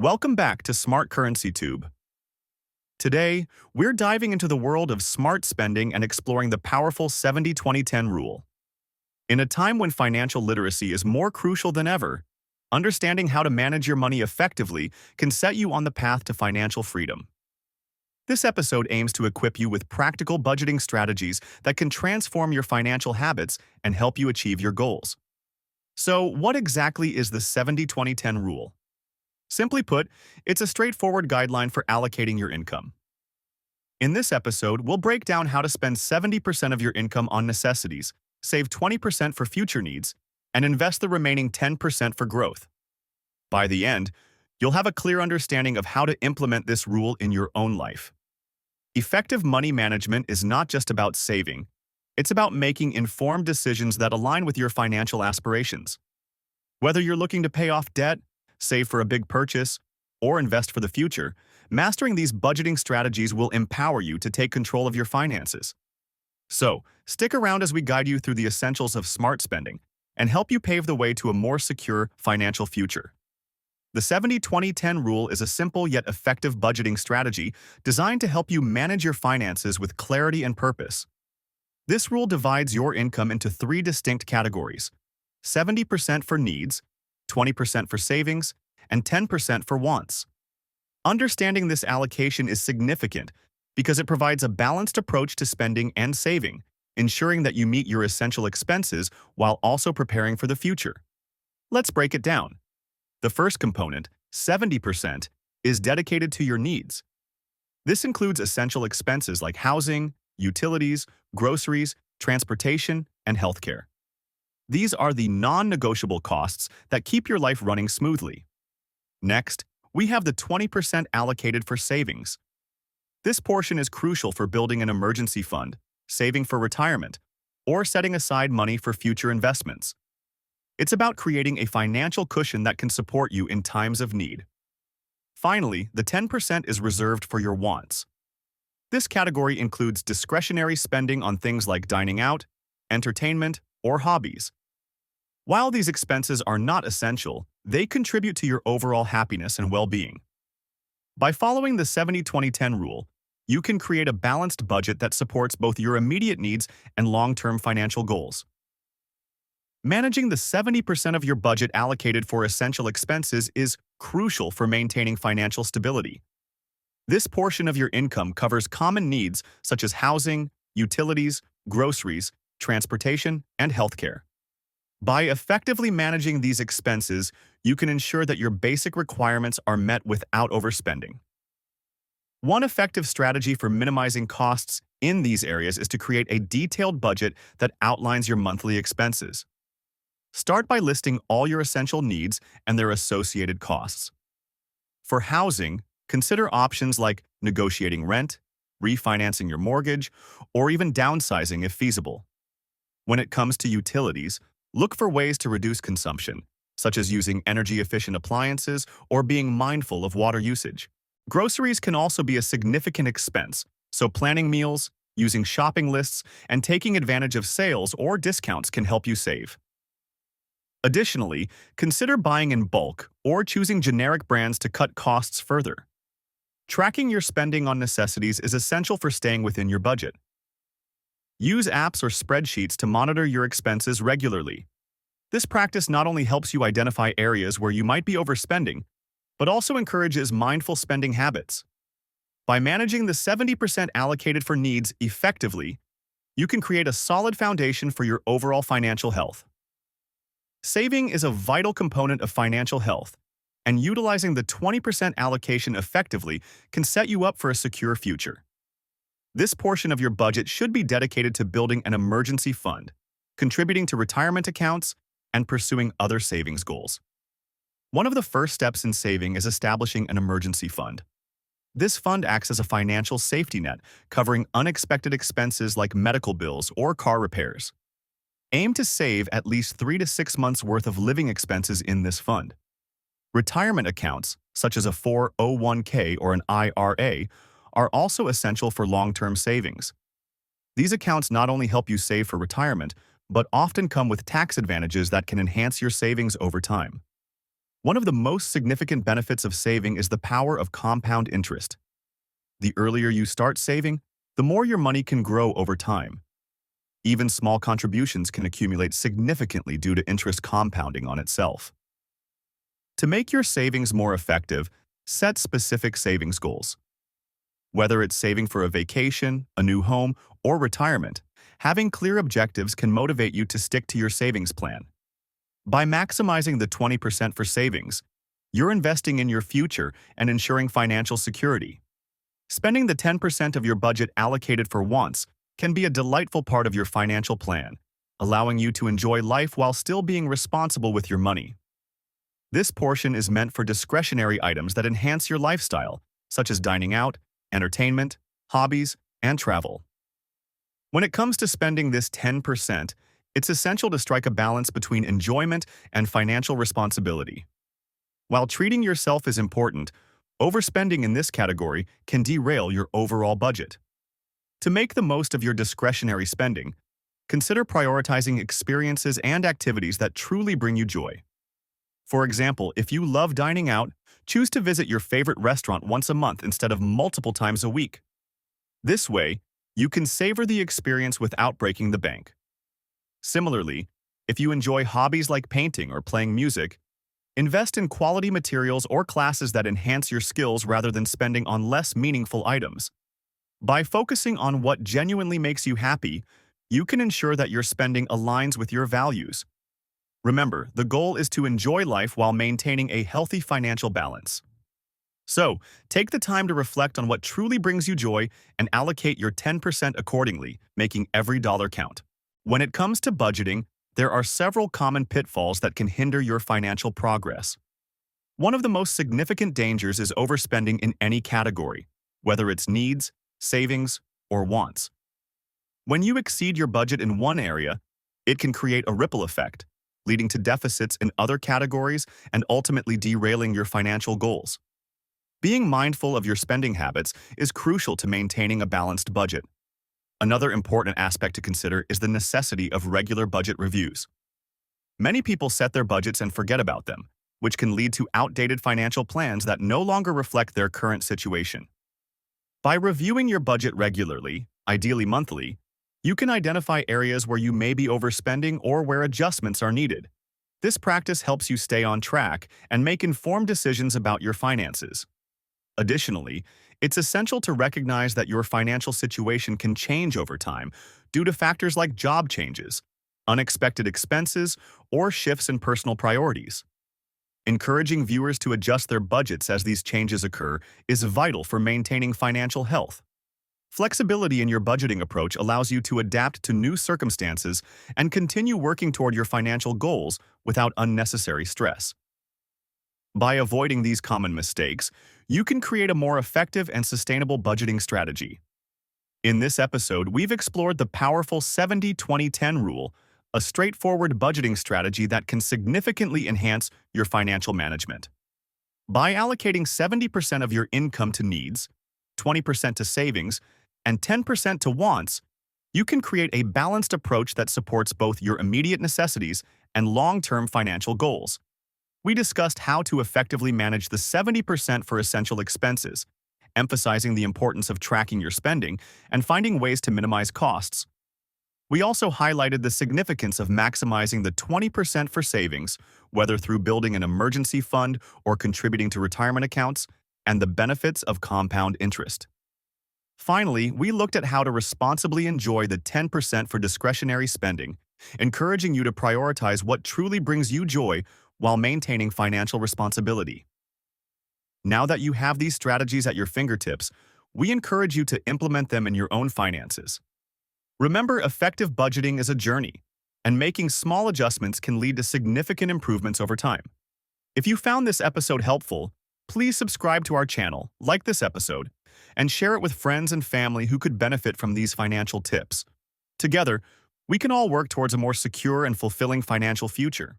Welcome back to Smart Currency Tube. Today, we're diving into the world of smart spending and exploring the powerful 70-20-10 rule. In a time when financial literacy is more crucial than ever, understanding how to manage your money effectively can set you on the path to financial freedom. This episode aims to equip you with practical budgeting strategies that can transform your financial habits and help you achieve your goals. So, what exactly is the 70-20-10 rule? Simply put, it's a straightforward guideline for allocating your income. In this episode, we'll break down how to spend 70% of your income on necessities, save 20% for future needs, and invest the remaining 10% for growth. By the end, you'll have a clear understanding of how to implement this rule in your own life. Effective money management is not just about saving. It's about making informed decisions that align with your financial aspirations. Whether you're looking to pay off debt, save for a big purchase, or invest for the future, mastering these budgeting strategies will empower you to take control of your finances. So, stick around as we guide you through the essentials of smart spending and help you pave the way to a more secure financial future. The 70-20-10 rule is a simple yet effective budgeting strategy designed to help you manage your finances with clarity and purpose. This rule divides your income into three distinct categories: 70% for needs, 20% for savings, and 10% for wants. Understanding this allocation is significant because it provides a balanced approach to spending and saving, ensuring that you meet your essential expenses while also preparing for the future. Let's break it down. The first component, 70%, is dedicated to your needs. This includes essential expenses like housing, utilities, groceries, transportation, and healthcare. These are the non-negotiable costs that keep your life running smoothly. Next, we have the 20% allocated for savings. This portion is crucial for building an emergency fund, saving for retirement, or setting aside money for future investments. It's about creating a financial cushion that can support you in times of need. Finally, the 10% is reserved for your wants. This category includes discretionary spending on things like dining out, entertainment, or hobbies. While these expenses are not essential, they contribute to your overall happiness and well-being. By following the 70-20-10 rule, you can create a balanced budget that supports both your immediate needs and long-term financial goals. Managing the 70% of your budget allocated for essential expenses is crucial for maintaining financial stability. This portion of your income covers common needs such as housing, utilities, groceries, transportation, and healthcare. By effectively managing these expenses, you can ensure that your basic requirements are met without overspending. One effective strategy for minimizing costs in these areas is to create a detailed budget that outlines your monthly expenses. Start by listing all your essential needs and their associated costs. For housing, consider options like negotiating rent, refinancing your mortgage, or even downsizing if feasible. When it comes to utilities, look for ways to reduce consumption, such as using energy-efficient appliances or being mindful of water usage. Groceries can also be a significant expense, so planning meals, using shopping lists, and taking advantage of sales or discounts can help you save. Additionally, consider buying in bulk or choosing generic brands to cut costs further. Tracking your spending on necessities is essential for staying within your budget. Use apps or spreadsheets to monitor your expenses regularly. This practice not only helps you identify areas where you might be overspending, but also encourages mindful spending habits. By managing the 70% allocated for needs effectively, you can create a solid foundation for your overall financial health. Saving is a vital component of financial health, and utilizing the 20% allocation effectively can set you up for a secure future. This portion of your budget should be dedicated to building an emergency fund, contributing to retirement accounts, and pursuing other savings goals. One of the first steps in saving is establishing an emergency fund. This fund acts as a financial safety net, covering unexpected expenses like medical bills or car repairs. Aim to save at least 3 to 6 months' worth of living expenses in this fund. Retirement accounts, such as a 401k or an IRA, are also essential for long-term savings. These accounts not only help you save for retirement, but often come with tax advantages that can enhance your savings over time. One of the most significant benefits of saving is the power of compound interest. The earlier you start saving, the more your money can grow over time. Even small contributions can accumulate significantly due to interest compounding on itself. To make your savings more effective, set specific savings goals. Whether it's saving for a vacation, a new home, or retirement, having clear objectives can motivate you to stick to your savings plan. By maximizing the 20% for savings, you're investing in your future and ensuring financial security. Spending the 10% of your budget allocated for wants can be a delightful part of your financial plan, allowing you to enjoy life while still being responsible with your money. This portion is meant for discretionary items that enhance your lifestyle, such as dining out, entertainment, hobbies, and travel. When it comes to spending this 10%, it's essential to strike a balance between enjoyment and financial responsibility. While treating yourself is important, overspending in this category can derail your overall budget. To make the most of your discretionary spending, consider prioritizing experiences and activities that truly bring you joy. For example, if you love dining out, choose to visit your favorite restaurant once a month instead of multiple times a week. This way, you can savor the experience without breaking the bank. Similarly, if you enjoy hobbies like painting or playing music, invest in quality materials or classes that enhance your skills rather than spending on less meaningful items. By focusing on what genuinely makes you happy, you can ensure that your spending aligns with your values. Remember, the goal is to enjoy life while maintaining a healthy financial balance. So, take the time to reflect on what truly brings you joy and allocate your 10% accordingly, making every dollar count. When it comes to budgeting, there are several common pitfalls that can hinder your financial progress. One of the most significant dangers is overspending in any category, whether it's needs, savings, or wants. When you exceed your budget in one area, it can create a ripple effect, leading to deficits in other categories and ultimately derailing your financial goals. Being mindful of your spending habits is crucial to maintaining a balanced budget. Another important aspect to consider is the necessity of regular budget reviews. Many people set their budgets and forget about them, which can lead to outdated financial plans that no longer reflect their current situation. By reviewing your budget regularly, ideally monthly, you can identify areas where you may be overspending or where adjustments are needed. This practice helps you stay on track and make informed decisions about your finances. Additionally, it's essential to recognize that your financial situation can change over time due to factors like job changes, unexpected expenses, or shifts in personal priorities. Encouraging viewers to adjust their budgets as these changes occur is vital for maintaining financial health. Flexibility in your budgeting approach allows you to adapt to new circumstances and continue working toward your financial goals without unnecessary stress. By avoiding these common mistakes, you can create a more effective and sustainable budgeting strategy. In this episode, we've explored the powerful 70-20-10 rule, a straightforward budgeting strategy that can significantly enhance your financial management. By allocating 70% of your income to needs, 20% to savings, and 10% to wants, you can create a balanced approach that supports both your immediate necessities and long-term financial goals. We discussed how to effectively manage the 70% for essential expenses, emphasizing the importance of tracking your spending and finding ways to minimize costs. We also highlighted the significance of maximizing the 20% for savings, whether through building an emergency fund or contributing to retirement accounts, and the benefits of compound interest. Finally, we looked at how to responsibly enjoy the 10% for discretionary spending, encouraging you to prioritize what truly brings you joy while maintaining financial responsibility. Now that you have these strategies at your fingertips, we encourage you to implement them in your own finances. Remember, effective budgeting is a journey, and making small adjustments can lead to significant improvements over time. If you found this episode helpful, please subscribe to our channel, like this episode, and share it with friends and family who could benefit from these financial tips. Together, we can all work towards a more secure and fulfilling financial future.